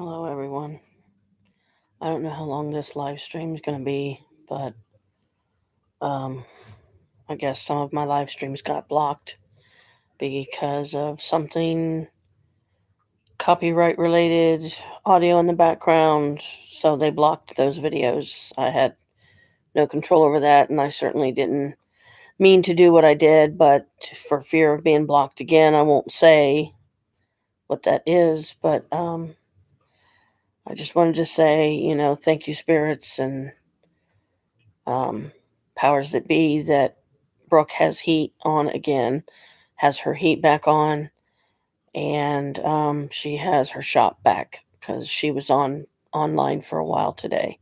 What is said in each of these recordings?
Hello, everyone. I don't know how long this live stream is going to be, but um, I guess some of my live streams got blocked because of something copyright related, audio in the background. So they blocked those videos. I had no control over that, and I certainly didn't mean to do what I did, but for fear of being blocked again, I won't say what that is. But I just wanted to say, thank you, spirits, and um, powers that be, that Brooke has heat on again, has her heat back on, and she has her shop back because she was online for a while today.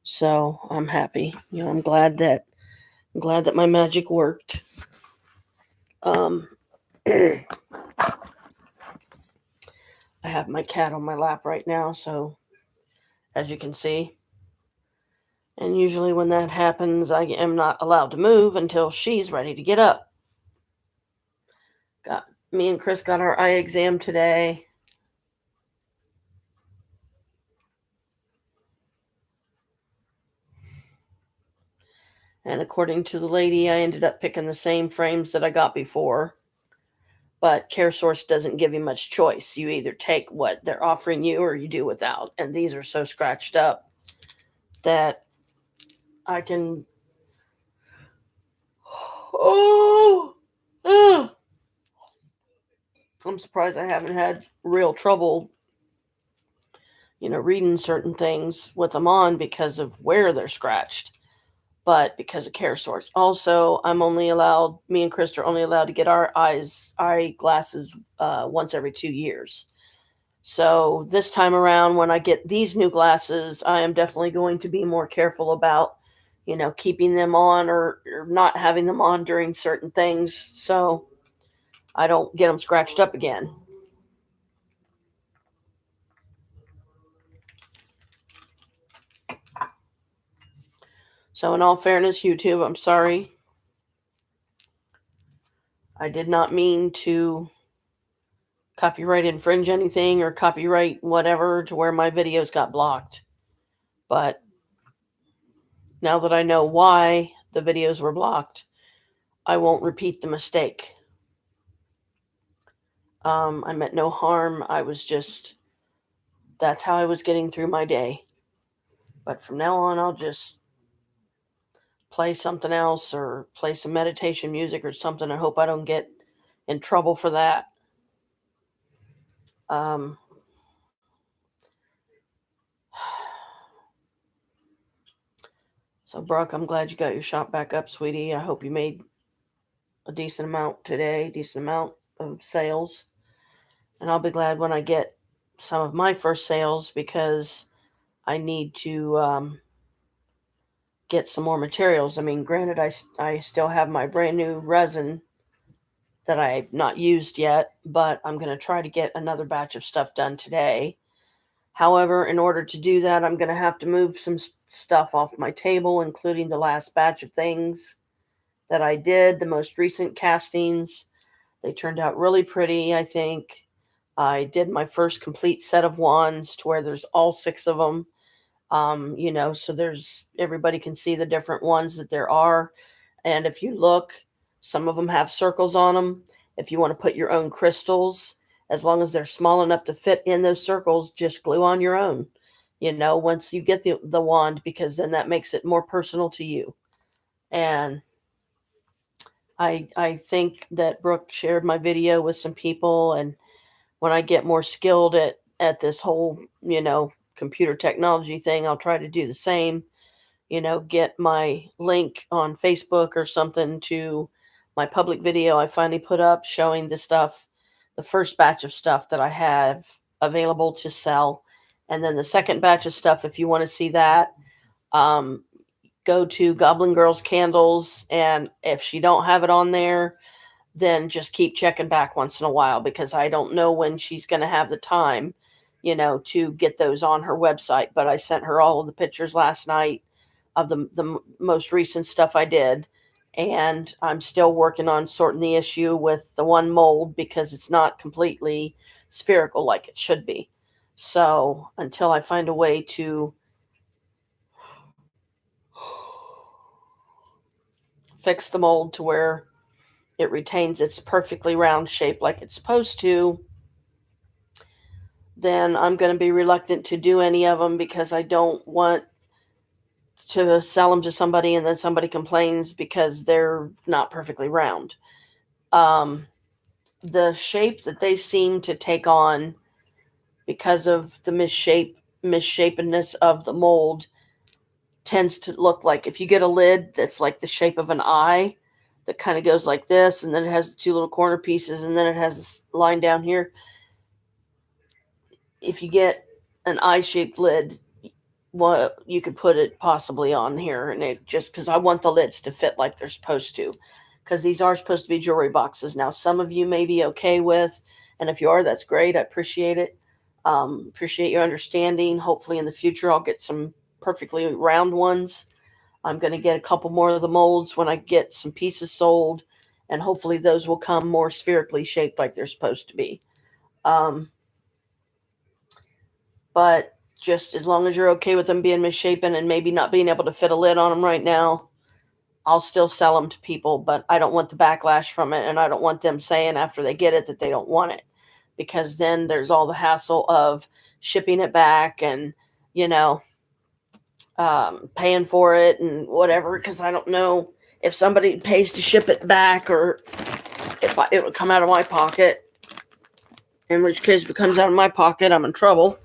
So I'm happy. I'm glad that my magic worked. Um, I have my cat on my lap right now, so as you can see. And usually when that happens, I am not allowed to move until she's ready to get up. Got Me and Chris got our eye exam today. And according to the lady, I ended up picking the same frames that I got before. But CareSource doesn't give you much choice. You either take what they're offering you or you do without. And these are so scratched up that I can. Oh! I'm surprised I haven't had real trouble, reading certain things with them on because of where they're scratched. But because of CareSource. Also, me and Chris are only allowed to get our eyeglasses once every 2 years. So this time around, when I get these new glasses, I am definitely going to be more careful about, keeping them on or not having them on during certain things so I don't get them scratched up again. So, in all fairness, YouTube, I'm sorry. I did not mean to copyright infringe anything or copyright whatever to where my videos got blocked. But now that I know why the videos were blocked, I won't repeat the mistake. I meant no harm. That's how I was getting through my day. But from now on, I'll just play something else or play some meditation music or something. I hope I don't get in trouble for that. Um, so, Brooke, I'm glad you got your shop back up, sweetie. I hope you made a decent amount today, decent amount of sales. And I'll be glad when I get some of my first sales because I need to get some more materials. I mean, granted, I still have my brand new resin that I've not used yet, but I'm going to try to get another batch of stuff done today. However, in order to do that, I'm going to have to move some stuff off my table, including the last batch of things that I did, the most recent castings. They turned out really pretty, I think. I did my first complete set of wands to where there's all 6 of them. So there's everybody can see the different ones that there are. And if you look, some of them have circles on them. If you want to put your own crystals, as long as they're small enough to fit in those circles, just glue on your own, once you get the wand, because then that makes it more personal to you. And I think that Brooke shared my video with some people, and when I get more skilled at this whole, computer technology thing, I'll try to do the same. Get my link on Facebook or something to my public video I finally put up showing the first batch of stuff that I have available to sell. And then the second batch of stuff, if you want to see that, um, go to Goblin Girls Candles. And if she don't have it on there, then just keep checking back once in a while because I don't know when she's going to have the time, to get those on her website. But I sent her all of the pictures last night of the most recent stuff I did. And I'm still working on sorting the issue with the one mold because it's not completely spherical like it should be. So until I find a way to fix the mold to where it retains its perfectly round shape like it's supposed to, then I'm going to be reluctant to do any of them because I don't want to sell them to somebody and then somebody complains because they're not perfectly round. Um, the shape that they seem to take on because of the misshapenness of the mold tends to look like, if you get a lid that's like the shape of an eye that kind of goes like this, and then it has two little corner pieces, and then it has this line down here. If you get an eye shaped lid, what you could put it possibly on here, and it just, because I want the lids to fit like they're supposed to, because these are supposed to be jewelry boxes. Now, some of you may be okay with, and if you are, that's great. I appreciate it. Appreciate your understanding. Hopefully, in the future, I'll get some perfectly round ones. I'm going to get a couple more of the molds when I get some pieces sold, and hopefully, those will come more spherically shaped like they're supposed to be. Um, but just as long as you're okay with them being misshapen and maybe not being able to fit a lid on them right now, I'll still sell them to people, but I don't want the backlash from it, and I don't want them saying after they get it that they don't want it, because then there's all the hassle of shipping it back and, you know, paying for it and whatever, because I don't know if somebody pays to ship it back or if it would come out of my pocket, in which case if it comes out of my pocket, I'm in trouble.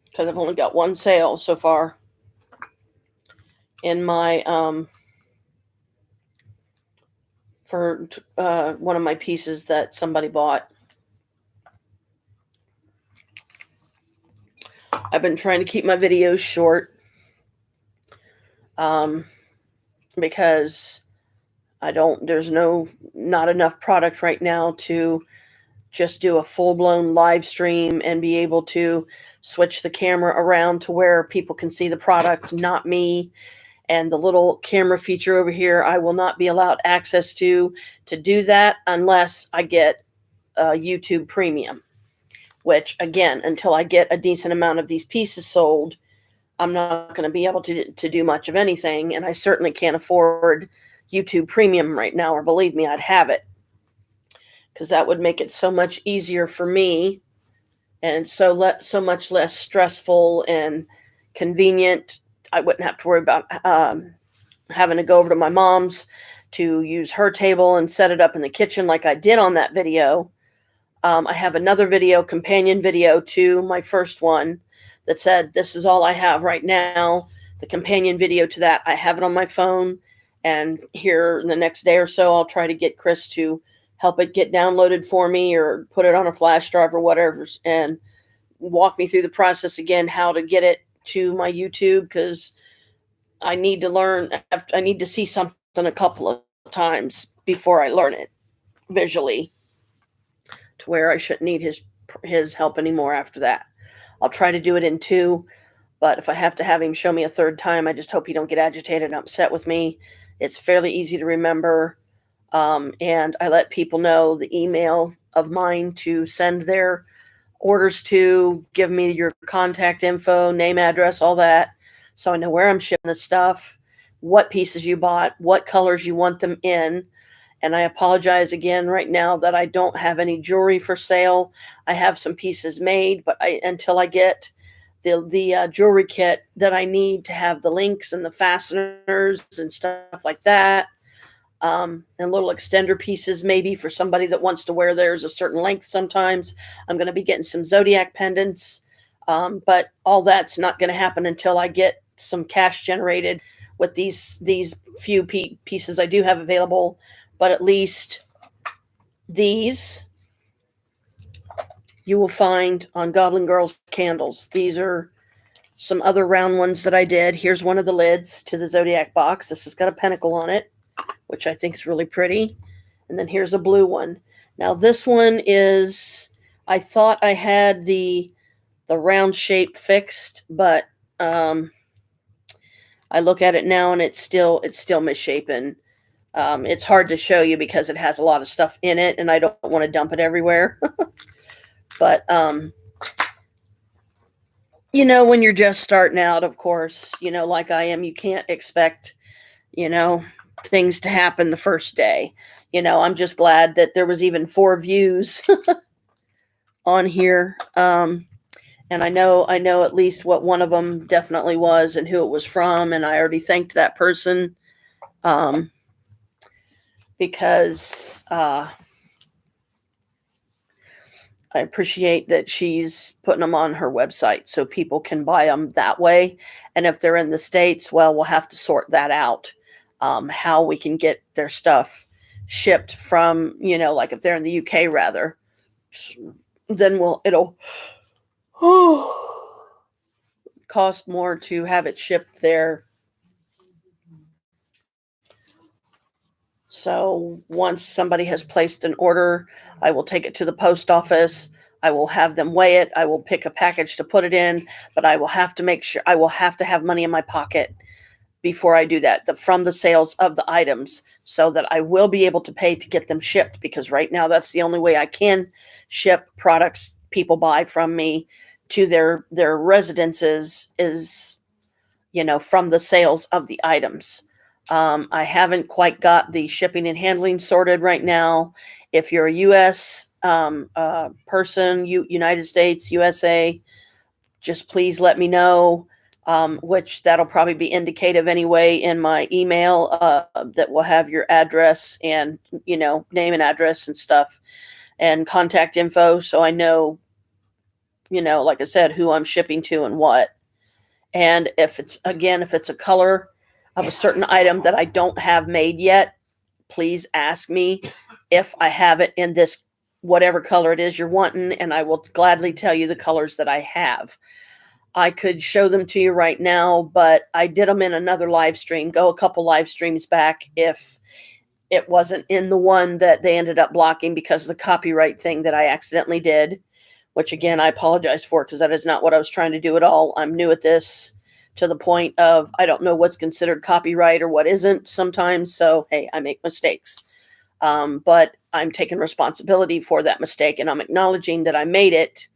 Because I've only got one sale so far in my for one of my pieces that somebody bought. I've been trying to keep my videos short because there's not enough product right now to just do a full-blown live stream and be able to switch the camera around to where people can see the product, not me. And the little camera feature over here, I will not be allowed access to do that unless I get YouTube Premium, which, again, until I get a decent amount of these pieces sold, I'm not going to be able to do much of anything. And I certainly can't afford YouTube Premium right now, or believe me, I'd have it, because that would make it so much easier for me and so much less stressful and convenient. I wouldn't have to worry about having to go over to my mom's to use her table and set it up in the kitchen like I did on that video. I have another video, companion video to my first one, that said, this is all I have right now. The companion video to that, I have it on my phone. And here in the next day or so, I'll try to get Chris to help it get downloaded for me or put it on a flash drive or whatever, and walk me through the process again, how to get it to my YouTube, because I need to learn. I need to see something a couple of times before I learn it visually, to where I shouldn't need his help anymore after that. I'll try to do it in two, but if I have to have him show me a third time, I just hope he don't get agitated and upset with me. It's fairly easy to remember. And I let people know the email of mine to send their orders to, give me your contact info, name, address, all that, so I know where I'm shipping the stuff, what pieces you bought, what colors you want them in. And I apologize again right now that I don't have any jewelry for sale. I have some pieces made, but until I get the jewelry kit that I need to have the links and the fasteners and stuff like that, and little extender pieces maybe for somebody that wants to wear theirs a certain length sometimes. I'm going to be getting some zodiac pendants, but all that's not going to happen until I get some cash generated with these few pieces I do have available. But at least these you will find on Goblin Girls Candles. These are some other round ones that I did. Here's one of the lids to the zodiac box. This has got a pentacle on it, which I think is really pretty. And then here's a blue one. Now this one is, I thought I had the round shape fixed, but I look at it now and it's still misshapen. It's hard to show you because it has a lot of stuff in it, and I don't want to dump it everywhere. But when you're just starting out, of course, like I am, you can't expect, you know, things to happen the first day. I'm just glad that there was even 4 views on here. And I know at least what one of them definitely was and who it was from, and I already thanked that person, um, because I appreciate that she's putting them on her website so people can buy them that way. And if they're in the States, well, we'll have to sort that out, how we can get their stuff shipped from, like if they're in the UK rather, then it'll cost more to have it shipped there. So once somebody has placed an order, I will take it to the post office. I will have them weigh it. I will pick a package to put it in, but I will have to make sure I will have to have money in my pocket before I do that, from the sales of the items, so that I will be able to pay to get them shipped, because right now that's the only way I can ship products people buy from me to their residences is, from the sales of the items. I haven't quite got the shipping and handling sorted right now. If you're a U.S. Person, United States, USA, just please let me know. Which that'll probably be indicative anyway in my email, that will have your address and name and address and stuff and contact info, so I know, like I said, who I'm shipping to and what. And if it's a color of a certain item that I don't have made yet, please ask me if I have it in this whatever color it is you're wanting, and I will gladly tell you the colors that I have. I could show them to you right now, but I did them in another live stream. Go a couple live streams back if it wasn't in the one that they ended up blocking because of the copyright thing that I accidentally did, which again, I apologize for, because that is not what I was trying to do at all. I'm new at this to the point of I don't know what's considered copyright or what isn't sometimes. So, hey, I make mistakes. But I'm taking responsibility for that mistake, and I'm acknowledging that I made it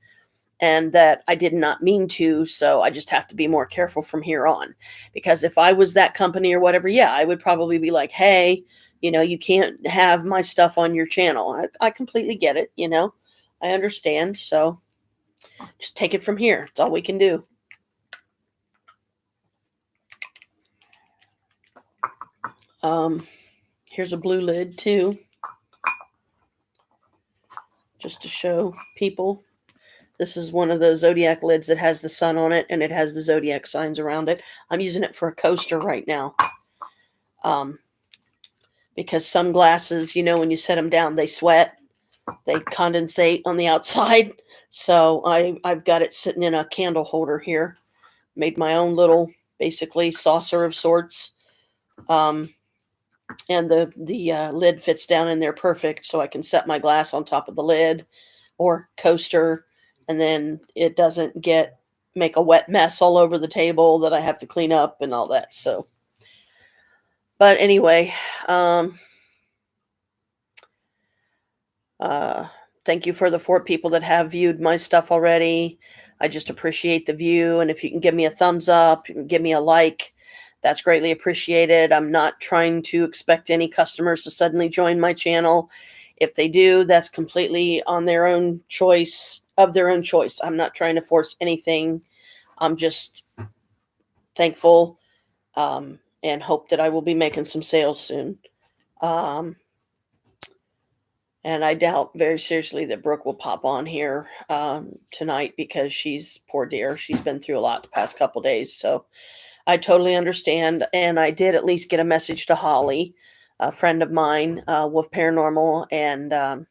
and that I did not mean to. So I just have to be more careful from here on, because if I was that company or whatever, yeah, I would probably be like, hey, you can't have my stuff on your channel. I completely get it. I understand. So just take it from here. It's all we can do. Here's a blue lid too, just to show people. This is one of the Zodiac lids that has the sun on it, and it has the Zodiac signs around it. I'm using it for a coaster right now. Because some glasses, when you set them down, they sweat. They condensate on the outside. So I've got it sitting in a candle holder here. Made my own little, basically, saucer of sorts. And the lid fits down in there perfect, so I can set my glass on top of the lid or coaster, and then it doesn't make a wet mess all over the table that I have to clean up and all that. So, but anyway, thank you for the 4 people that have viewed my stuff already. I just appreciate the view, and if you can give me a thumbs up, you can give me a like, that's greatly appreciated. I'm not trying to expect any customers to suddenly join my channel. If they do, that's completely on their own choice, I'm not trying to force anything. I'm just thankful, and hope that I will be making some sales soon. And I doubt very seriously that Brooke will pop on here tonight, because poor dear, she's been through a lot the past couple days. So I totally understand. And I did at least get a message to Holly, a friend of mine, Wolf Paranormal, and,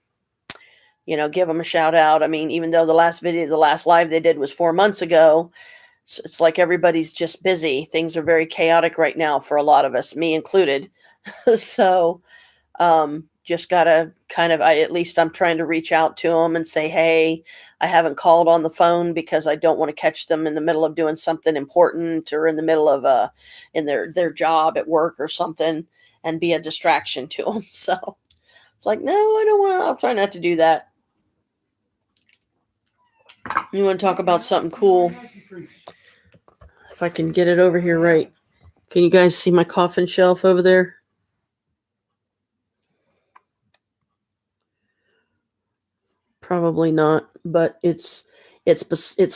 give them a shout out. I mean, even though the last live they did was 4 months ago, it's like everybody's just busy. Things are very chaotic right now for a lot of us, me included. So, just gotta at least I'm trying to reach out to them and say, hey, I haven't called on the phone because I don't want to catch them in the middle of doing something important, or in the middle of in their job at work or something. and be a distraction to them. So it's like, no, I don't want to. I'll try not to do that. You want to talk about something cool? If I can get it over here right. Can you guys see my coffin shelf over there? Probably not, but it's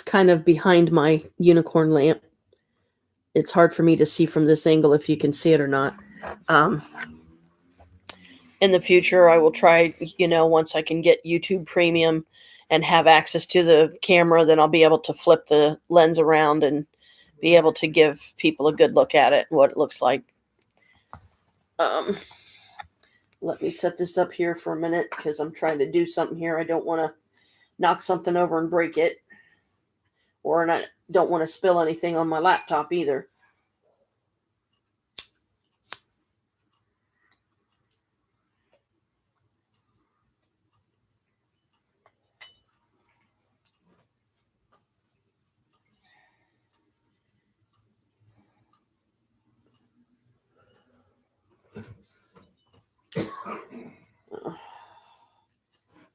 kind of behind my unicorn lamp. It's hard for me to see from this angle if you can see it or not. In the future, I will try, once I can get YouTube Premium and have access to the camera, then I'll be able to flip the lens around and be able to give people a good look at it, what it looks like. Let me set this up here for a minute because I'm trying to do something here. I don't want to knock something over and break it, or I don't want to spill anything on my laptop either.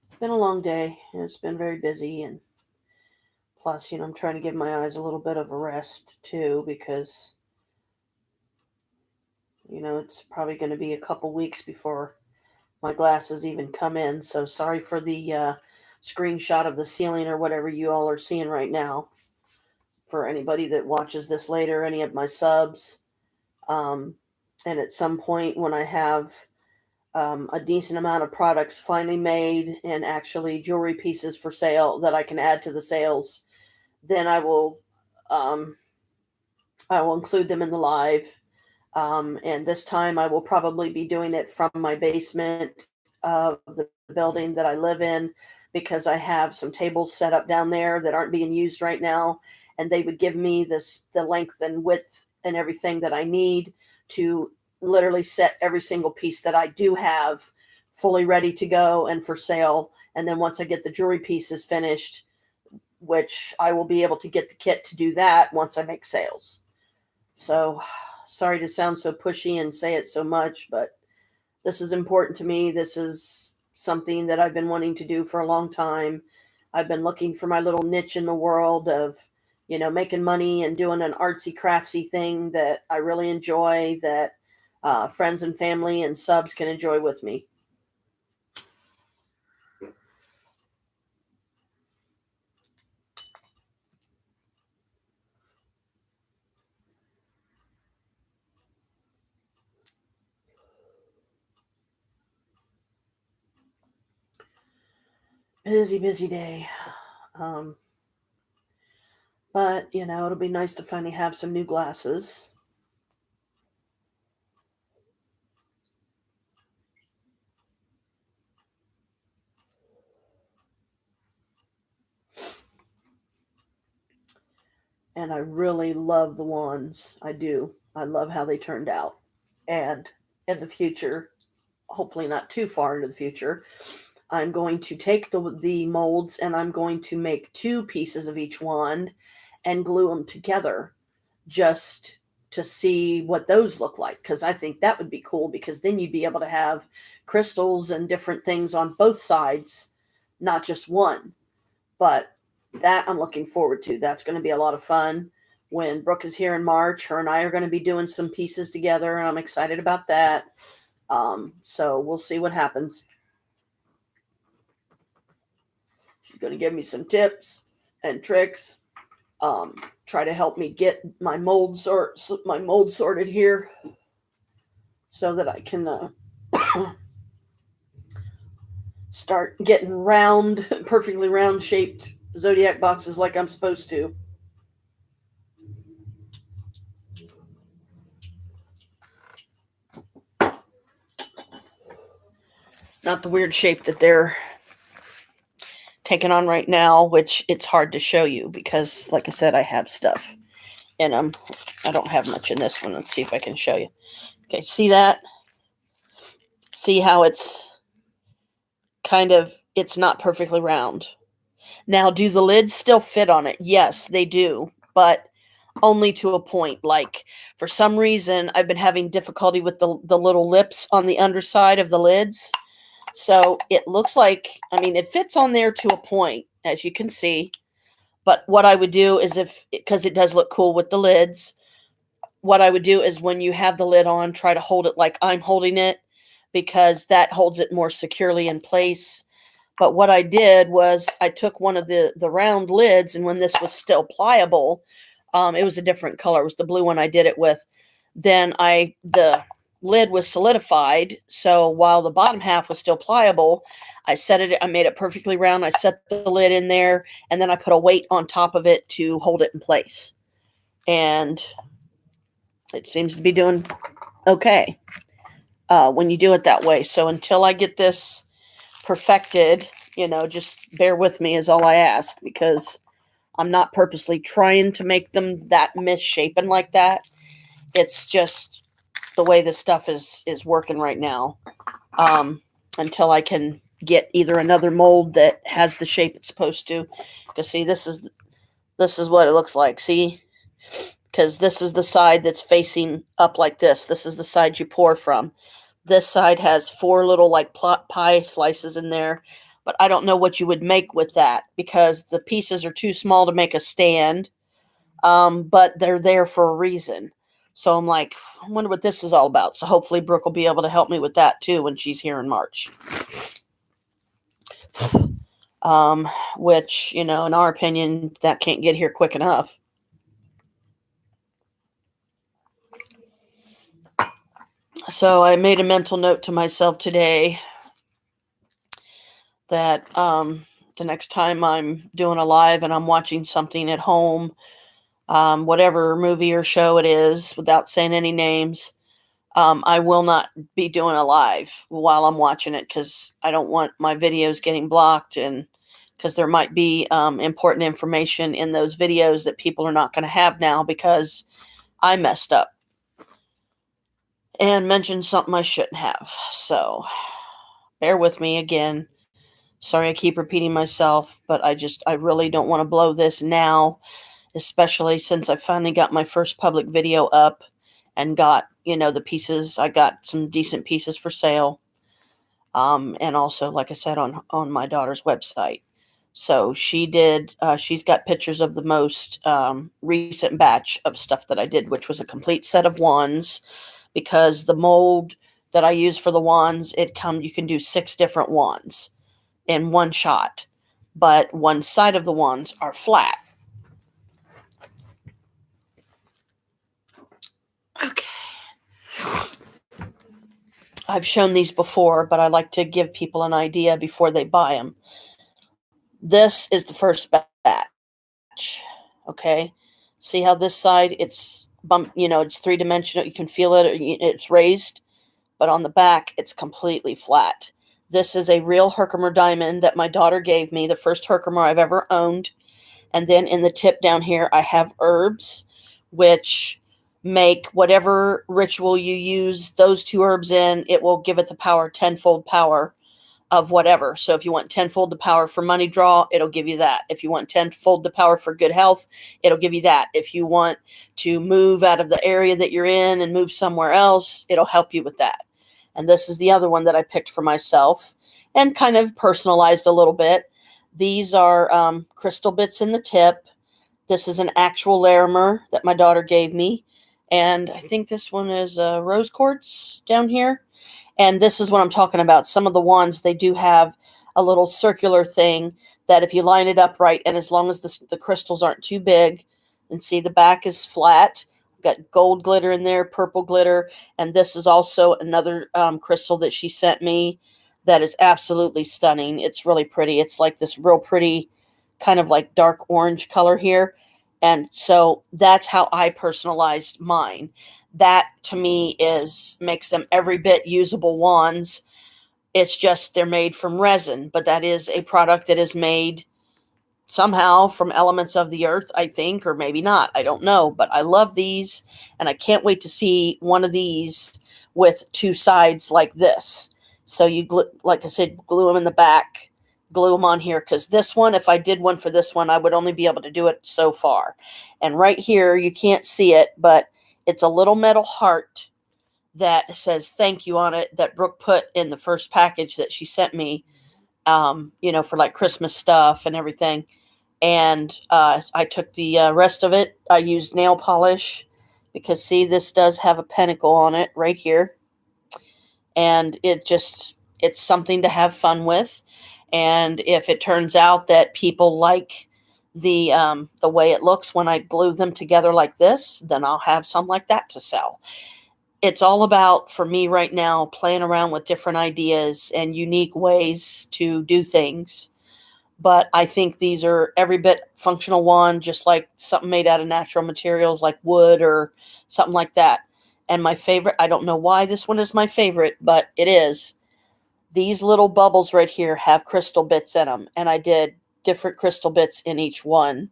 It's been a long day, and it's been very busy, and plus, I'm trying to give my eyes a little bit of a rest too, because it's probably going to be a couple weeks before my glasses even come in. So sorry for the screenshot of the ceiling or whatever you all are seeing right now. For anybody that watches this later, any of my subs, and at some point when I have a decent amount of products finally made and actually jewelry pieces for sale that I can add to the sales, then I will include them in the live. And this time I will probably be doing it from my basement of the building that I live in, because I have some tables set up down there that aren't being used right now. And they would give me the length and width and everything that I need to literally set every single piece that I do have fully ready to go and for sale. And then once I get the jewelry pieces finished, which I will be able to get the kit to do that once I make sales. So sorry to sound so pushy and say it so much, but this is important to me. This is something that I've been wanting to do for a long time. I've been looking for my little niche in the world of, making money and doing an artsy craftsy thing that I really enjoy, that friends and family and subs can enjoy with me. Busy day. But, it'll be nice to finally have some new glasses. And I really love the ones. I do. I love how they turned out. And in the future, hopefully not too far into the future, I'm going to take the molds and I'm going to make 2 pieces of each wand and glue them together just to see what those look like, because I think that would be cool, because then you'd be able to have crystals and different things on both sides, not just one. But that I'm looking forward to. That's going to be a lot of fun. When Brooke is here in March, her and I are going to be doing some pieces together, and I'm excited about that. So we'll see what happens. She's going to give me some tips and tricks. Try to help me get my mold sorted here, so that I can start getting perfectly round shaped zodiac boxes like I'm supposed to. Not the weird shape that they're taking on right now, which it's hard to show you because, like I said, I have stuff in them. I don't have much in this one. Let's see if I can show you. Okay, see that? See how it's it's not perfectly round. Now, do the lids still fit on it? Yes, they do. But only to a point. Like, for some reason, I've been having difficulty with the little lips on the underside of the lids. So it looks like, I mean, it fits on there to a point, as you can see. But what I would do is, because it does look cool with the lids, what I would do is when you have the lid on, try to hold it like I'm holding it, because that holds it more securely in place. But what I did was I took one of the round lids, and when this was still pliable, it was a different color. It was the blue one I did it with. Then the lid was solidified. So while the bottom half was still pliable, I made it perfectly round. I set the lid in there, and then I put a weight on top of it to hold it in place. And it seems to be doing okay when you do it that way. So until I get this perfected, just bear with me is all I ask, because I'm not purposely trying to make them that misshapen like that. It's just the way this stuff is working right now. Until I can get either another mold that has the shape it's supposed to. Because see, this is what it looks like. See, because this is the side that's facing up like this. This is the side you pour from. This side has 4 little like pie slices in there, but I don't know what you would make with that, because the pieces are too small to make a stand. But they're there for a reason. So I'm like, I wonder what this is all about. So hopefully Brooke will be able to help me with that too when she's here in March. Which, in our opinion, that can't get here quick enough. So I made a mental note to myself today that the next time I'm doing a live and I'm watching something at home, whatever movie or show it is, without saying any names, I will not be doing a live while I'm watching it, because I don't want my videos getting blocked, and because there might be important information in those videos that people are not going to have now because I messed up and mentioned something I shouldn't have. So bear with me again. Sorry I keep repeating myself, but I really don't want to blow this now, especially since I finally got my first public video up and got, the pieces. I got some decent pieces for sale. And also, like I said, on my daughter's website. So she's got pictures of the most recent batch of stuff that I did, which was a complete set of wands, because the mold that I use for the wands, you can do 6 different wands in one shot, but one side of the wands are flat. Okay. I've shown these before, but I like to give people an idea before they buy them. This is the first batch. Okay. See how this side, it's bump, it's 3-dimensional. You can feel it. It's raised, but on the back, it's completely flat. This is a real Herkimer diamond that my daughter gave me, the first Herkimer I've ever owned. And then in the tip down here, I have herbs, which make whatever ritual you use those 2 herbs in, it will give it the power, tenfold power of whatever. So if you want tenfold the power for money draw, it'll give you that. If you want tenfold the power for good health, it'll give you that. If you want to move out of the area that you're in and move somewhere else, it'll help you with that. And this is the other one that I picked for myself and kind of personalized a little bit. These are crystal bits in the tip. This is an actual Larimer that my daughter gave me. And I think this one is rose quartz down here. And this is what I'm talking about. Some of the wands, they do have a little circular thing that if you line it up right, and as long as the crystals aren't too big, and see the back is flat. I've got gold glitter in there, purple glitter. And this is also another crystal that she sent me that is absolutely stunning. It's really pretty. It's like this real pretty kind of like dark orange color here. And so that's how I personalized mine. That to me makes them every bit usable wands. It's just they're made from resin, but that is a product that is made somehow from elements of the earth, I think, or maybe not. I don't know, but I love these, and I can't wait to see one of these with 2 sides like this. So you, like I said, glue them in the back, glue them on here, because this one, if I did one for this one, I would only be able to do it so far. And right here, you can't see it, but it's a little metal heart that says thank you on it that Brooke put in the first package that she sent me, for like Christmas stuff and everything. And I took the rest of it. I used nail polish because, see, this does have a pentacle on it right here. And it's something to have fun with. And if it turns out that people like the way it looks when I glue them together like this, then I'll have some like that to sell. It's all about, for me right now, playing around with different ideas and unique ways to do things. But I think these are every bit functional one, just like something made out of natural materials like wood or something like that. And my favorite, I don't know why this one is my favorite, but it is. These little bubbles right here have crystal bits in them, and I did different crystal bits in each one.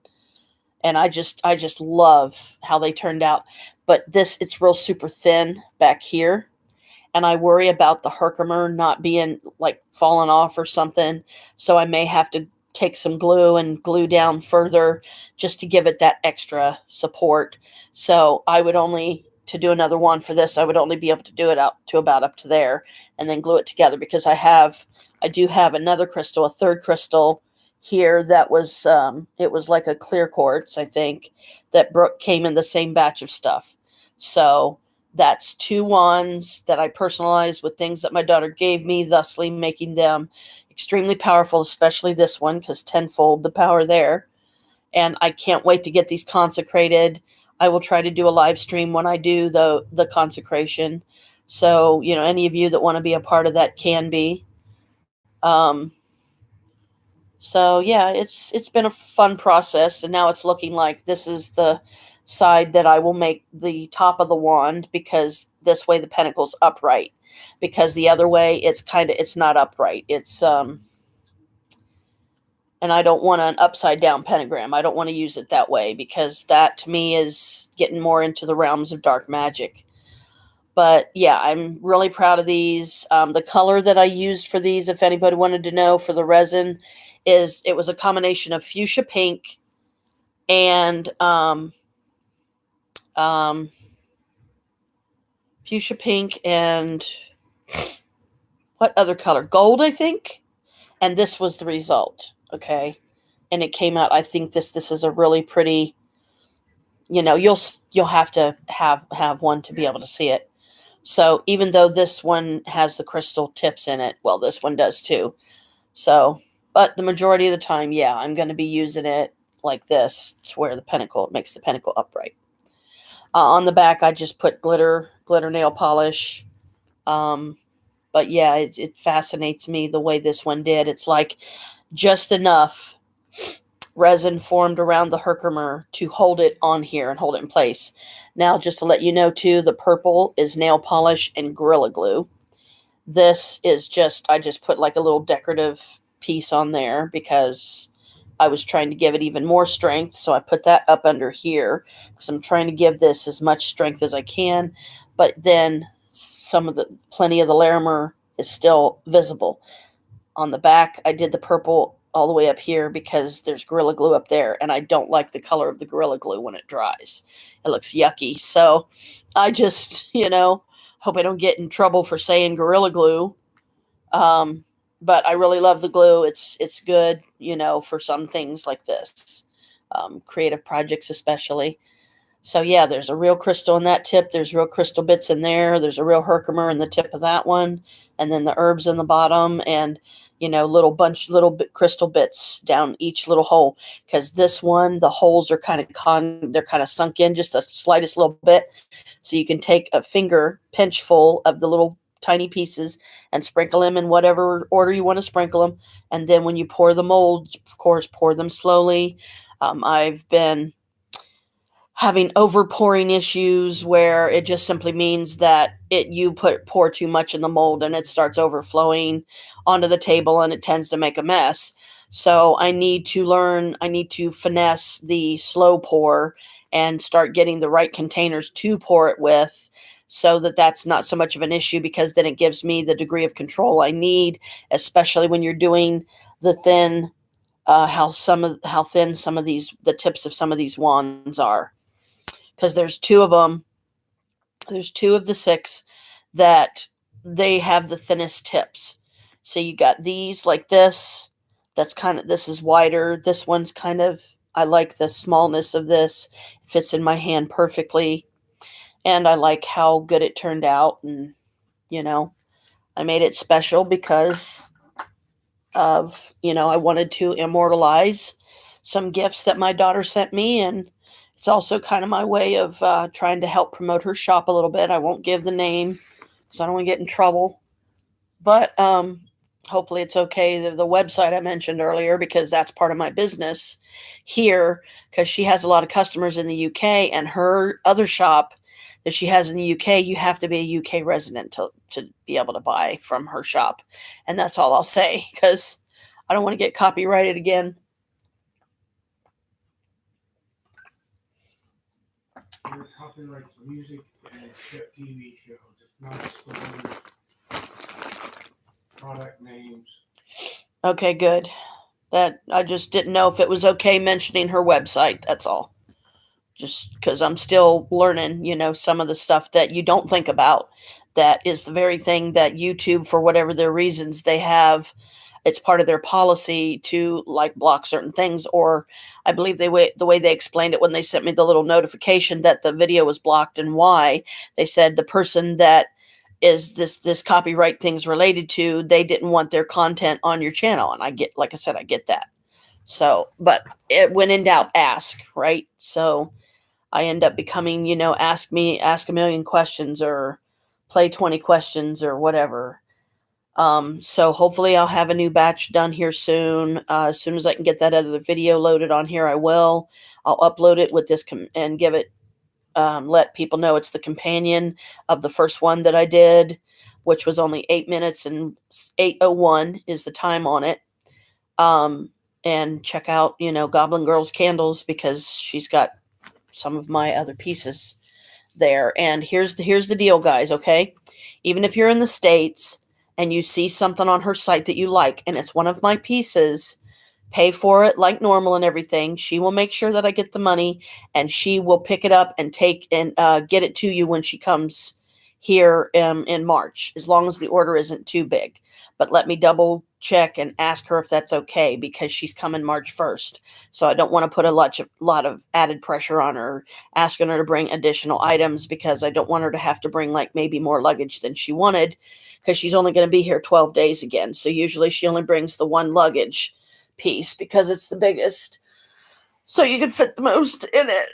And I just love how they turned out. But it's real super thin back here, and I worry about the Herkimer not being like falling off or something. So I may have to take some glue and glue down further just to give it that extra support. So I would only, to do another one for this, I would only be able to do it out to about up to there and then glue it together, because I do have another crystal, a third crystal here that was, it was like a clear quartz, I think, that Brooke came in the same batch of stuff. So that's two wands that I personalized with things that my daughter gave me, thusly making them extremely powerful, especially this one, because tenfold the power there. And I can't wait to get these consecrated. I will try to do a live stream when I do the consecration. So, any of you that want to be a part of that can be. So yeah, it's been a fun process, and now it's looking like this is the side that I will make the top of the wand, because this way the pentacle's upright. Because the other way it's not upright. And I don't want an upside down pentagram. I don't want to use it that way, because that to me is getting more into the realms of dark magic. But yeah, I'm really proud of these. The color that I used for these, if anybody wanted to know, for the resin, it was a combination of fuchsia pink and fuchsia pink and what other color? Gold, I think. And this was the result. Okay. And it came out, I think this is a really pretty, you'll have to have one to be able to see it. So even though this one has the crystal tips in it, well, this one does too. So, but the majority of the time, yeah, I'm going to be using it like this, to where it makes the pentacle upright. On the back, I just put glitter nail polish. But yeah, it fascinates me the way this one did. It's like just enough resin formed around the Herkimer to hold it on here and hold it in place. Now, just to let you know too, the purple is nail polish and Gorilla Glue. This is I just put like a little decorative piece on there because I was trying to give it even more strength. So I put that up under here because I'm trying to give this as much strength as I can. But then plenty of the Larimer is still visible. On the back, I did the purple all the way up here because there's Gorilla Glue up there, and I don't like the color of the Gorilla Glue when it dries. It looks yucky. So I just, hope I don't get in trouble for saying Gorilla Glue. But I really love the glue. It's good, for some things like this, creative projects especially. So yeah, there's a real crystal in that tip. There's real crystal bits in there. There's a real Herkimer in the tip of that one, and then the herbs in the bottom, and little crystal bits down each little hole. Because this one, the holes are kind of they're kind of sunk in just the slightest little bit. So you can take a finger pinch full of the little tiny pieces and sprinkle them in whatever order you want to sprinkle them. And then when you pour the mold, of course, pour them slowly. I've been having overpouring issues where it just simply means that you pour too much in the mold and it starts overflowing onto the table and it tends to make a mess. So I need to finesse the slow pour and start getting the right containers to pour it with, so that that's not so much of an issue, because then it gives me the degree of control I need, especially when you're doing the thin, how thin some of the tips of some of these wands are, because there's two of them. There's two of the six that they have the thinnest tips. So you got these like this. This is wider. This one's kind of, I like the smallness of this. It fits in my hand perfectly. And I like how good it turned out. And, you know, I made it special because I wanted to immortalize some gifts that my daughter sent me. And it's also kind of my way of trying to help promote her shop a little bit. I won't give the name because I don't want to get in trouble. But hopefully it's okay. The website I mentioned earlier, because that's part of my business here, because she has a lot of customers in the UK, and her other shop that she has in the UK, you have to be a UK resident to be able to buy from her shop. And that's all I'll say, because I don't want to get copyrighted again. Your copyrights music and TV shows. It's not stories, product names. Okay, good. That I just didn't know if it was okay mentioning her website. That's all. Just because I'm still learning, some of the stuff that you don't think about. That is the very thing that YouTube, for whatever their reasons, they have. It's part of their policy to like block certain things, or I believe the way they explained it when they sent me the little notification that the video was blocked and why. They said the person that is this copyright things related to, they didn't want their content on your channel, and like I said, I get that. So, but when in doubt, ask, right? So I end up becoming, ask a million questions, or play 20 questions, or whatever. So hopefully I'll have a new batch done here soon. As soon as I can get that other video loaded on here, I will. I'll upload it with this and give it, let people know it's the companion of the first one that I did, which was only 8 minutes and 8:01 is the time on it. And check out, Goblin Girl's candles, because she's got some of my other pieces there. And here's the deal, guys, okay? Even if you're in the States and you see something on her site that you like and it's one of my pieces, pay for it like normal and everything. She will make sure that I get the money, and she will pick it up and get it to you when she comes here in March, as long as the order isn't too big. But let me double check and ask her if that's okay, because she's coming March 1st. So I don't want to put a lot of added pressure on her, asking her to bring additional items, because I don't want her to have to bring like maybe more luggage than she wanted, because she's only going to be here 12 days again. So usually she only brings the one luggage piece because it's the biggest, so you can fit the most in it.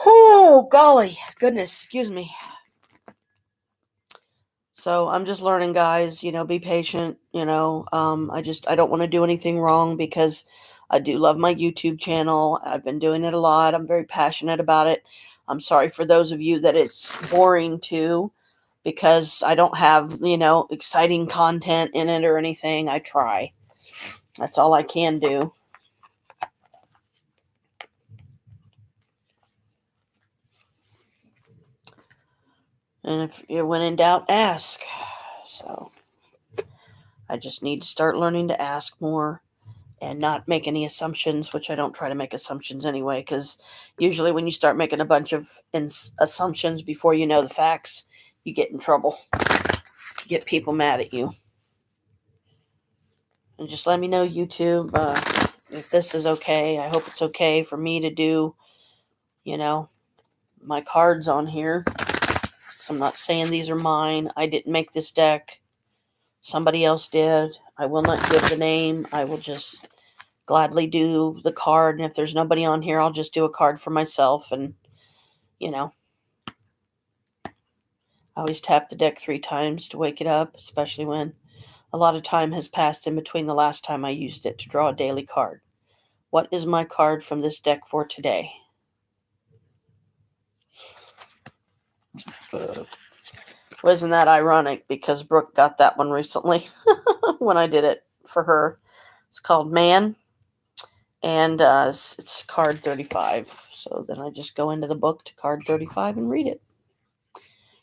Oh golly goodness, excuse me. So I'm just learning, guys. Be patient. I don't want to do anything wrong, because I do love my YouTube channel. I've been doing it a lot. I'm very passionate about it. I'm sorry for those of you that it's boring to, because I don't have exciting content in it or anything. I try. That's all I can do. And if you when in doubt, ask. So I just need to start learning to ask more and not make any assumptions, which I don't try to make assumptions anyway, because usually when you start making a bunch of assumptions before you know the facts, you get in trouble. You get people mad at you. And just let me know, YouTube, if this is okay. I hope it's okay for me to do, my cards on here. So I'm not saying these are mine. I didn't make this deck. Somebody else did. I will not give the name. I will just gladly do the card. And if there's nobody on here, I'll just do a card for myself. And, I always tap the deck 3 times to wake it up, especially when a lot of time has passed in between the last time I used it to draw a daily card. What is my card from this deck for today? Wasn't that ironic? Because Brooke got that one recently when I did it for her. It's called Man, and it's card 35. So then I just go into the book to card 35 and read it.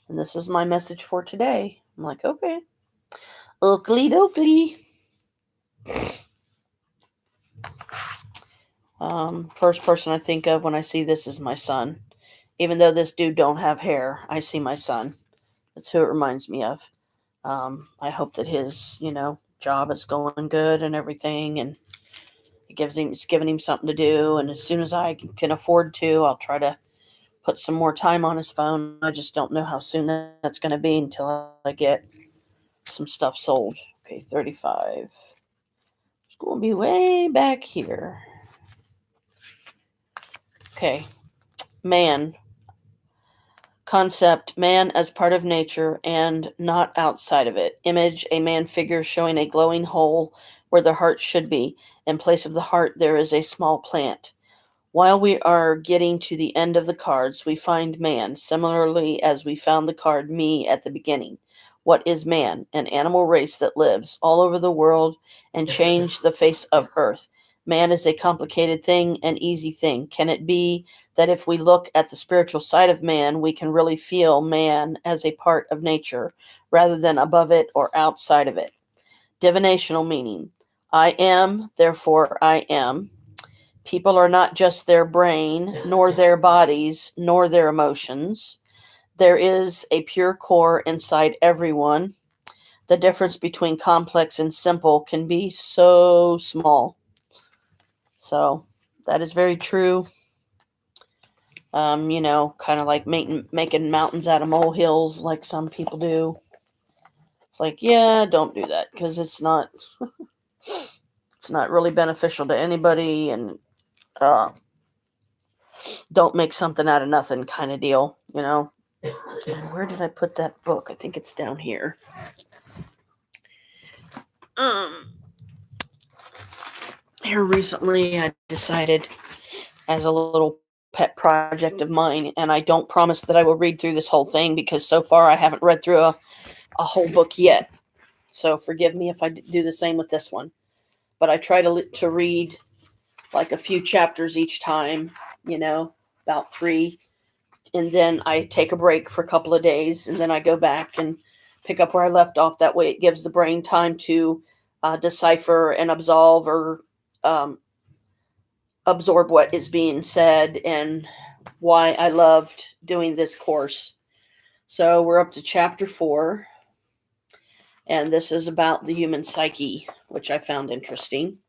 And this is my message for today. I'm like, okay. Oakley dokley. First person I think of when I see this is my son. Even though this dude don't have hair, I see my son. That's who it reminds me of. I hope that his, job is going good and everything, and it's giving him something to do. And as soon as I can afford to, I'll try to put some more time on his phone. I just don't know how soon that's going to be until I get some stuff sold. Okay, 35. It's going to be way back here. Okay, man. Concept, man as part of nature and not outside of it. Image, a man figure showing a glowing hole where the heart should be. In place of the heart, there is a small plant. While we are getting to the end of the cards, we find man, similarly as we found the card me at the beginning. What is man? An animal race that lives all over the world and change the face of earth. Man is a complicated thing, an easy thing. Can it be that if we look at the spiritual side of man, we can really feel man as a part of nature rather than above it or outside of it? Divinational meaning. I am, therefore I am. People are not just their brain, nor their bodies, nor their emotions. There is a pure core inside everyone. The difference between complex and simple can be so small. So that is very true. Kind of like making mountains out of molehills, like some people do. It's like, yeah, don't do that because it's not really beneficial to anybody, and uh, don't make something out of nothing kind of deal. And where did I put that book? I think it's down here. Um, Here recently, I decided as a little pet project of mine, and I don't promise that I will read through this whole thing because so far I haven't read through a whole book yet. So forgive me if I do the same with this one. But I try to read like a few chapters each time, about 3, and then I take a break for a couple of days, and then I go back and pick up where I left off. That way, it gives the brain time to decipher and absolve or um, absorb what is being said and why I loved doing this course. So we're up to chapter 4, and this is about the human psyche, which I found interesting.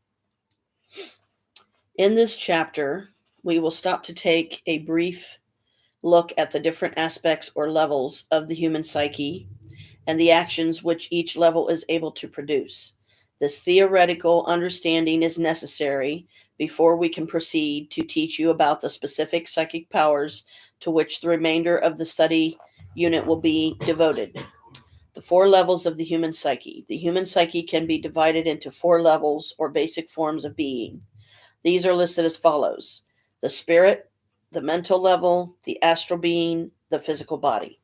In this chapter, we will stop to take a brief look at the different aspects or levels of the human psyche and the actions which each level is able to produce. This theoretical understanding is necessary before we can proceed to teach you about the specific psychic powers to which the remainder of the study unit will be devoted. The 4 levels of the human psyche. The human psyche can be divided into 4 levels or basic forms of being. These are listed as follows: the spirit, the mental level, the astral being, the physical body.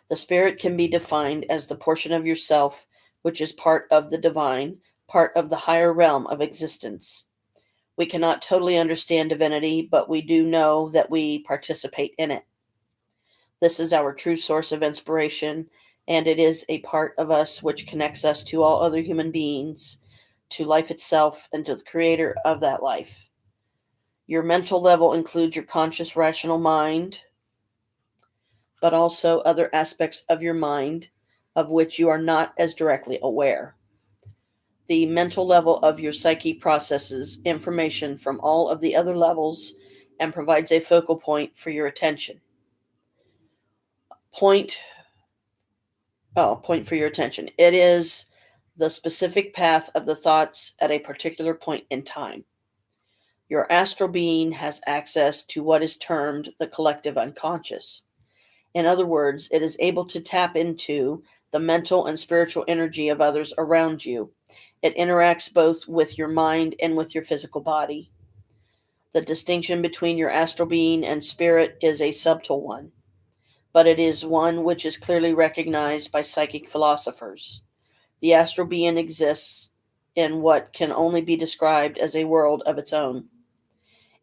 The spirit can be defined as the portion of yourself which is part of the divine, part of the higher realm of existence. We cannot totally understand divinity, but we do know that we participate in it. This is our true source of inspiration, and it is a part of us which connects us to all other human beings, to life itself, and to the creator of that life. Your mental level includes your conscious rational mind, but also other aspects of your mind of which you are not as directly aware. The mental level of your psyche processes information from all of the other levels and provides a focal point for your attention. Point point for your attention. It is the specific path of the thoughts at a particular point in time. Your astral being has access to what is termed the collective unconscious. In other words, it is able to tap into the mental and spiritual energy of others around you. It interacts both with your mind and with your physical body. The distinction between your astral being and spirit is a subtle one, but it is one which is clearly recognized by psychic philosophers. The astral being exists in what can only be described as a world of its own.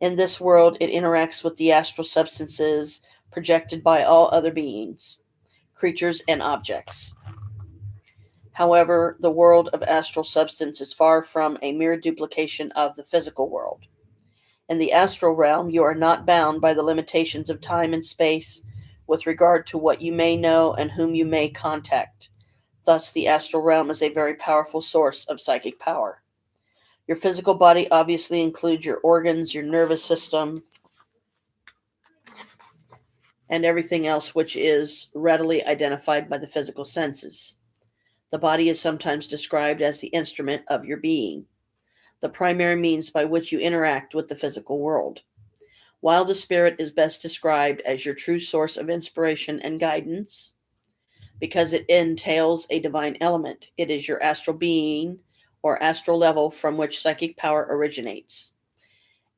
In this world, it interacts with the astral substances projected by all other beings, creatures, and objects. However, the world of astral substance is far from a mere duplication of the physical world. In the astral realm, you are not bound by the limitations of time and space with regard to what you may know and whom you may contact. Thus, the astral realm is a very powerful source of psychic power. Your physical body obviously includes your organs, your nervous system, and everything else which is readily identified by the physical senses. The body is sometimes described as the instrument of your being, the primary means by which you interact with the physical world. While the spirit is best described as your true source of inspiration and guidance, because it entails a divine element, it is your astral being or astral level from which psychic power originates.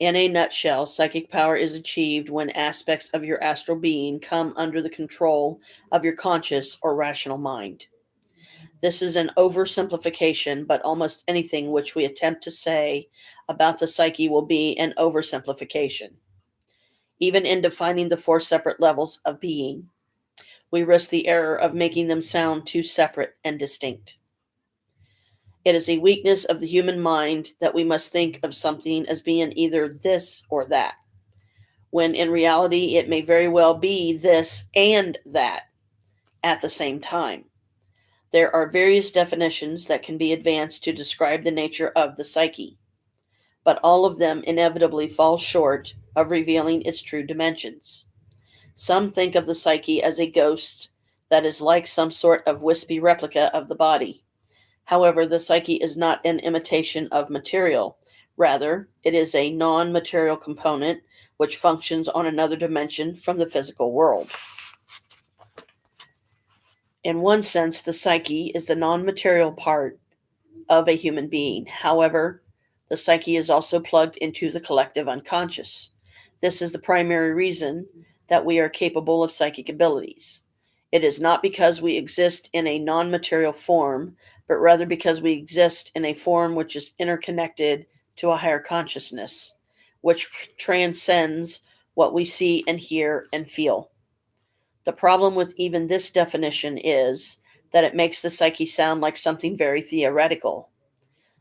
In a nutshell, psychic power is achieved when aspects of your astral being come under the control of your conscious or rational mind. This is an oversimplification, but almost anything which we attempt to say about the psyche will be an oversimplification. Even in defining the four separate levels of being, we risk the error of making them sound too separate and distinct. It is a weakness of the human mind that we must think of something as being either this or that, when in reality it may very well be this and that at the same time. There are various definitions that can be advanced to describe the nature of the psyche, but all of them inevitably fall short of revealing its true dimensions. Some think of the psyche as a ghost that is like some sort of wispy replica of the body. However, the psyche is not an imitation of material. Rather, it is a non material component which functions on another dimension from the physical world. In one sense, the psyche is the non material part of a human being. However, the psyche is also plugged into the collective unconscious. This is the primary reason that we are capable of psychic abilities. It is not because we exist in a non material form, but rather because we exist in a form which is interconnected to a higher consciousness, which transcends what we see and hear and feel. The problem with even this definition is that it makes the psyche sound like something very theoretical.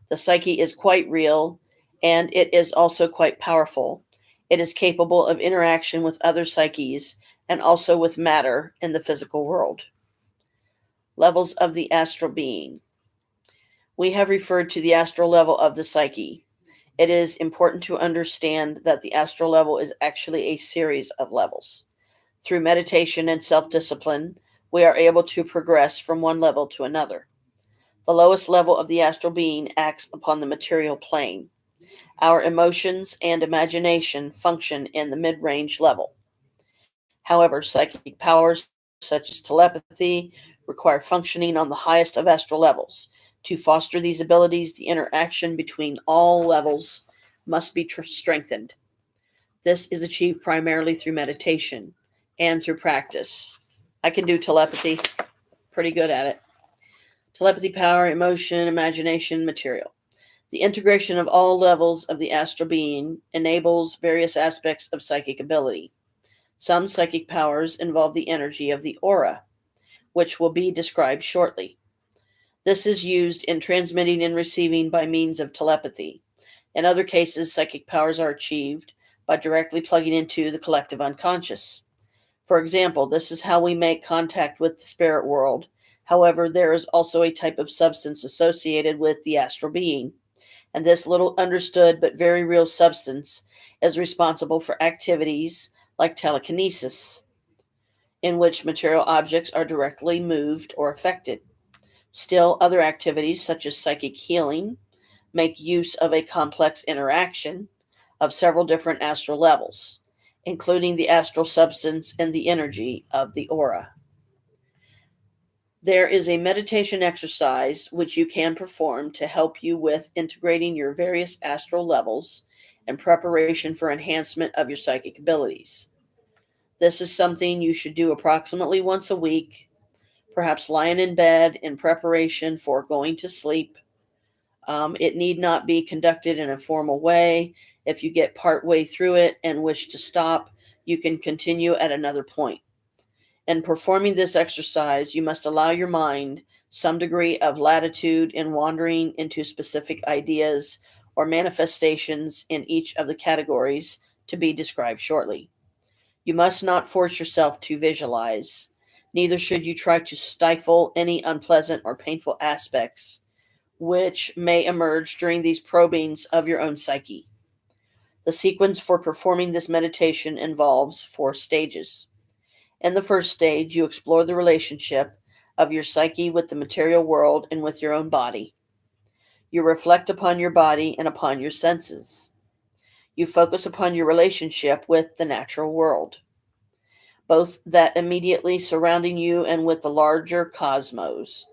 The psyche is quite real, and it is also quite powerful. It is capable of interaction with other psyches and also with matter in the physical world. Levels of the astral being. We have referred to the astral level of the psyche. It is important to understand that the astral level is actually a series of levels. Through meditation and self discipline, we are able to progress from one level to another. The lowest level of the astral being acts upon the material plane. Our emotions and imagination function in the mid range level. However, psychic powers such as telepathy require functioning on the highest of astral levels. To foster these abilities, the interaction between all levels must be strengthened. This is achieved primarily through meditation and through practice. I can do telepathy, pretty good at it. Telepathy power, emotion, imagination, material. The integration of all levels of the astral being enables various aspects of psychic ability. Some psychic powers involve the energy of the aura, which will be described shortly. This is used in transmitting and receiving by means of telepathy. In other cases, psychic powers are achieved by directly plugging into the collective unconscious. For example, this is how we make contact with the spirit world. However, there is also a type of substance associated with the astral being, and this little understood but very real substance is responsible for activities like telekinesis, in which material objects are directly moved or affected. Still, other activities, such as psychic healing, make use of a complex interaction of several different astral levels, including the astral substance and the energy of the aura. There is a meditation exercise which you can perform to help you with integrating your various astral levels in preparation for enhancement of your psychic abilities. This is something you should do approximately once a week, perhaps lying in bed in preparation for going to sleep. It need not be conducted in a formal way. If you get part way through it and wish to stop, you can continue at another point. In performing this exercise, you must allow your mind some degree of latitude in wandering into specific ideas or manifestations in each of the categories to be described shortly. You must not force yourself to visualize. Neither should you try to stifle any unpleasant or painful aspects which may emerge during these probings of your own psyche. The sequence for performing this meditation involves 4 stages. In the first stage, you explore the relationship of your psyche with the material world and with your own body. You reflect upon your body and upon your senses. You focus upon your relationship with the natural world, both that immediately surrounding you and with the larger cosmos.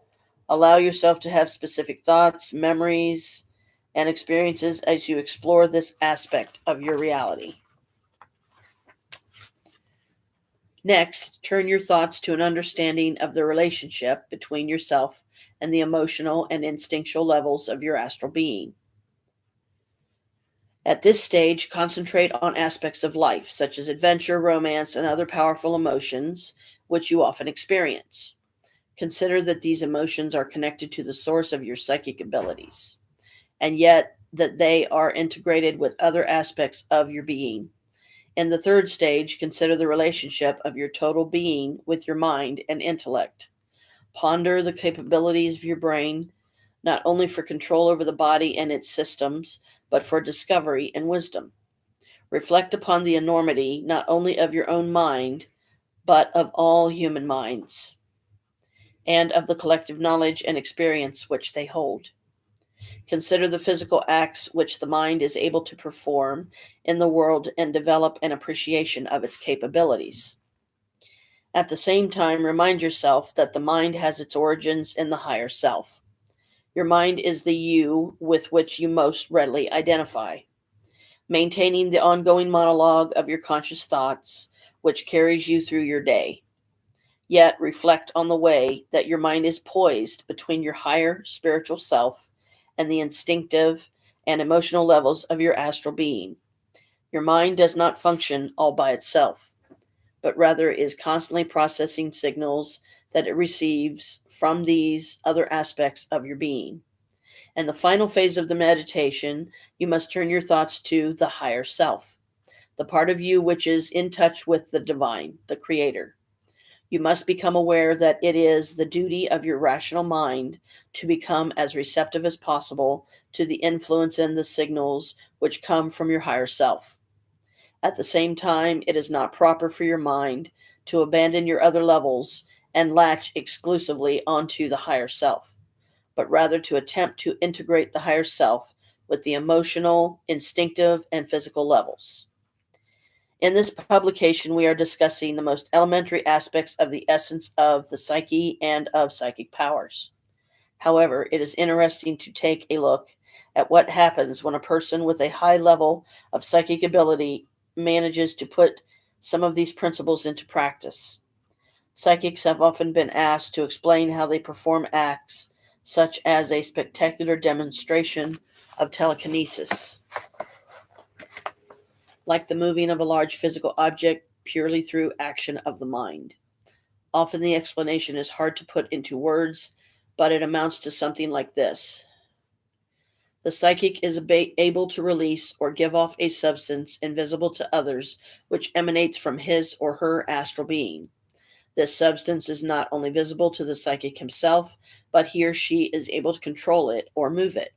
Allow yourself to have specific thoughts, memories, and experiences as you explore this aspect of your reality. Next, turn your thoughts to an understanding of the relationship between yourself and the emotional and instinctual levels of your astral being. At this stage, concentrate on aspects of life, such as adventure, romance, and other powerful emotions, which you often experience. Consider that these emotions are connected to the source of your psychic abilities, and yet that they are integrated with other aspects of your being. In the third stage, consider the relationship of your total being with your mind and intellect. Ponder the capabilities of your brain, not only for control over the body and its systems, but for discovery and wisdom. Reflect upon the enormity not only of your own mind, but of all human minds, and of the collective knowledge and experience which they hold. Consider the physical acts which the mind is able to perform in the world and develop an appreciation of its capabilities. At the same time, remind yourself that the mind has its origins in the higher self. Your mind is the you with which you most readily identify, maintaining the ongoing monologue of your conscious thoughts, which carries you through your day. Yet reflect on the way that your mind is poised between your higher spiritual self and the instinctive and emotional levels of your astral being. Your mind does not function all by itself, but rather is constantly processing signals that it receives from these other aspects of your being. And the final phase of the meditation, you must turn your thoughts to the higher self, the part of you which is in touch with the divine, the creator. You must become aware that it is the duty of your rational mind to become as receptive as possible to the influence and the signals which come from your higher self. At the same time, it is not proper for your mind to abandon your other levels and latch exclusively onto the higher self, but rather to attempt to integrate the higher self with the emotional, instinctive, and physical levels. In this publication, we are discussing the most elementary aspects of the essence of the psyche and of psychic powers. However, it is interesting to take a look at what happens when a person with a high level of psychic ability manages to put some of these principles into practice. Psychics have often been asked to explain how they perform acts such as a spectacular demonstration of telekinesis, like the moving of a large physical object purely through action of the mind. Often the explanation is hard to put into words, but it amounts to something like this. The psychic is able to release or give off a substance invisible to others, which emanates from his or her astral being. This substance is not only visible to the psychic himself, but he or she is able to control it or move it,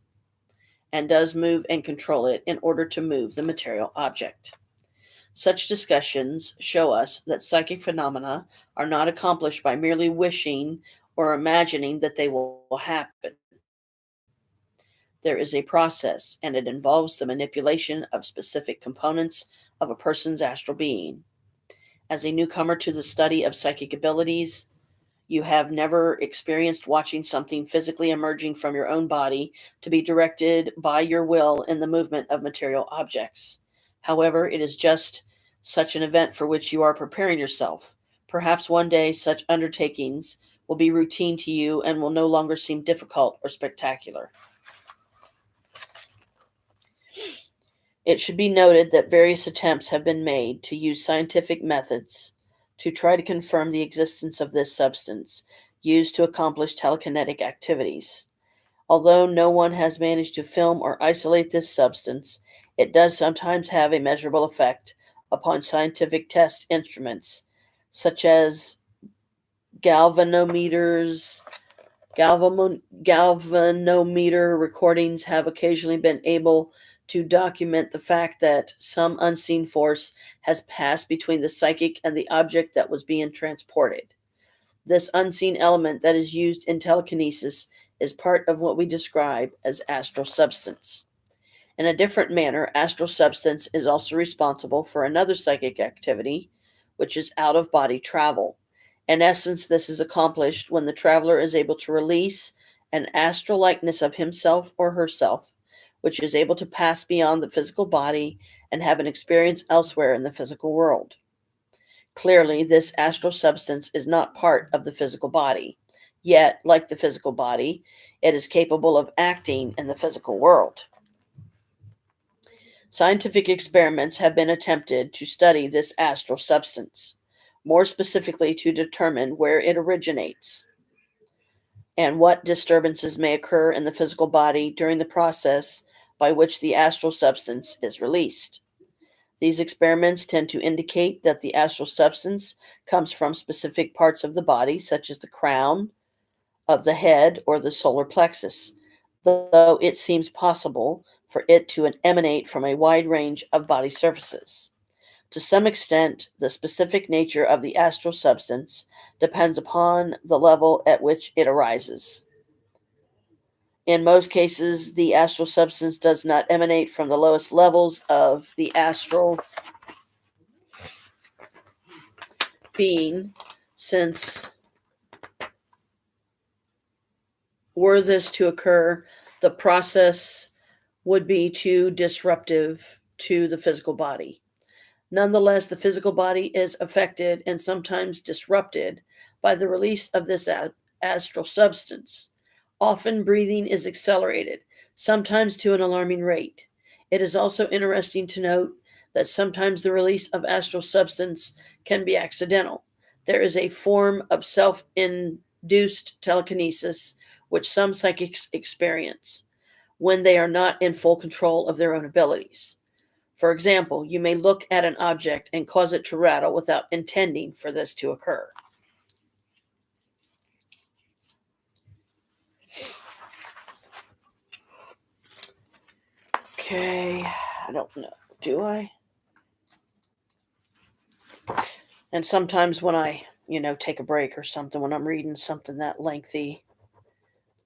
and does move and control it in order to move the material object. Such discussions show us that psychic phenomena are not accomplished by merely wishing or imagining that they will happen. There is a process, and it involves the manipulation of specific components of a person's astral being. As a newcomer to the study of psychic abilities, you have never experienced watching something physically emerging from your own body to be directed by your will in the movement of material objects. However, it is just such an event for which you are preparing yourself. Perhaps one day such undertakings will be routine to you and will no longer seem difficult or spectacular. It should be noted that various attempts have been made to use scientific methods to try to confirm the existence of this substance, used to accomplish telekinetic activities. Although no one has managed to film or isolate this substance, it does sometimes have a measurable effect upon scientific test instruments, such as galvanometers. Galvanometer recordings have occasionally been able to document the fact that some unseen force has passed between the psychic and the object that was being transported. This unseen element that is used in telekinesis is part of what we describe as astral substance. In a different manner, astral substance is also responsible for another psychic activity, which is out of body travel. In essence, this is accomplished when the traveler is able to release an astral likeness of himself or herself, which is able to pass beyond the physical body and have an experience elsewhere in the physical world. Clearly, this astral substance is not part of the physical body. Yet, like the physical body, it is capable of acting in the physical world. Scientific experiments have been attempted to study this astral substance, more specifically to determine where it originates and what disturbances may occur in the physical body during the process by which the astral substance is released. These experiments tend to indicate that the astral substance comes from specific parts of the body, such as the crown of the head or the solar plexus, though it seems possible for it to emanate from a wide range of body surfaces. To some extent, the specific nature of the astral substance depends upon the level at which it arises. In most cases, the astral substance does not emanate from the lowest levels of the astral being, since were this to occur, the process would be too disruptive to the physical body. Nonetheless, the physical body is affected and sometimes disrupted by the release of this astral substance. Often, breathing is accelerated, sometimes to an alarming rate. It is also interesting to note that sometimes the release of astral substance can be accidental. There is a form of self induced telekinesis which some psychics experience when they are not in full control of their own abilities. For example, you may look at an object and cause it to rattle without intending for this to occur. Okay, I don't know. Do I? And sometimes when I, take a break or something, when I'm reading something that lengthy,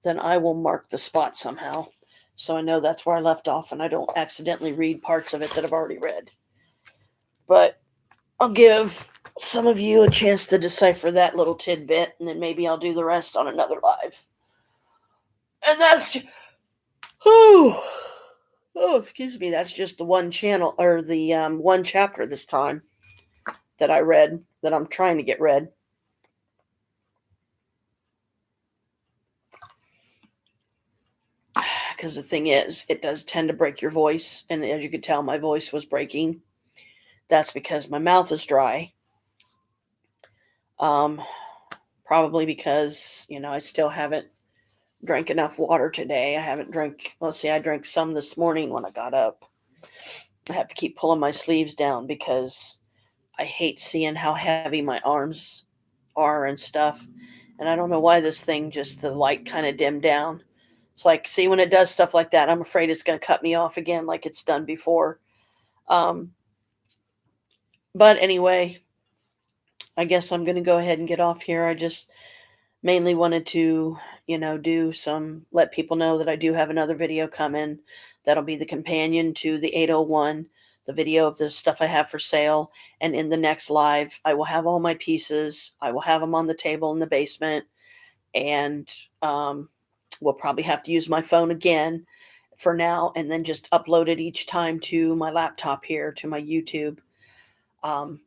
then I will mark the spot somehow. So I know that's where I left off and I don't accidentally read parts of it that I've already read. But I'll give some of you a chance to decipher that little tidbit, and then maybe I'll do the rest on another live. And that's just, oh, excuse me, that's just the one channel or the one chapter this time that I read, that I'm trying to get read. Because the thing is, it does tend to break your voice, and as you could tell, my voice was breaking. That's because my mouth is dry. Probably because, I still haven't drank enough water today. I haven't drank, let's see, I drank some this morning when I got up. I have to keep pulling my sleeves down because I hate seeing how heavy my arms are and stuff. And I don't know why this thing, just the light kind of dimmed down. It's like, see, when it does stuff like that, I'm afraid it's going to cut me off again like it's done before. But anyway, I guess I'm going to go ahead and get off here. I just mainly wanted to, let people know that I do have another video coming. That'll be the companion to the 801, the video of the stuff I have for sale. And in the next live, I will have all my pieces. I will have them on the table in the basement. And we'll probably have to use my phone again for now, and then just upload it each time to my laptop here, to my YouTube.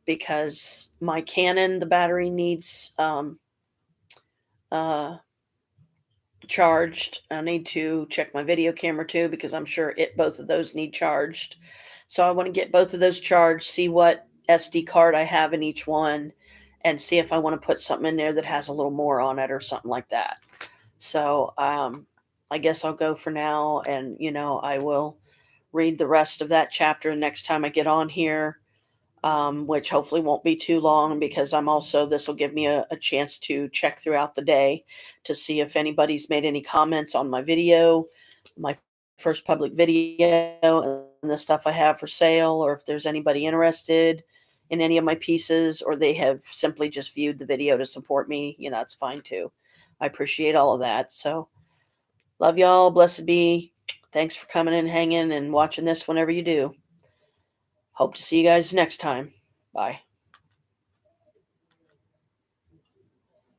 Because my Canon, the battery needs charged. I need to check my video camera too, because I'm sure both of those need charged. So I want to get both of those charged, see what SD card I have in each one, and see if I want to put something in there that has a little more on it or something like that. So I guess I'll go for now, and I will read the rest of that chapter next time I get on here, which hopefully won't be too long because this will give me a chance to check throughout the day to see if anybody's made any comments on my video, my first public video, and the stuff I have for sale, or if there's anybody interested in any of my pieces, or they have simply just viewed the video to support me. It's fine too. I appreciate all of that. So, love y'all. Blessed be. Thanks for coming and hanging and watching this whenever you do. Hope to see you guys next time. Bye.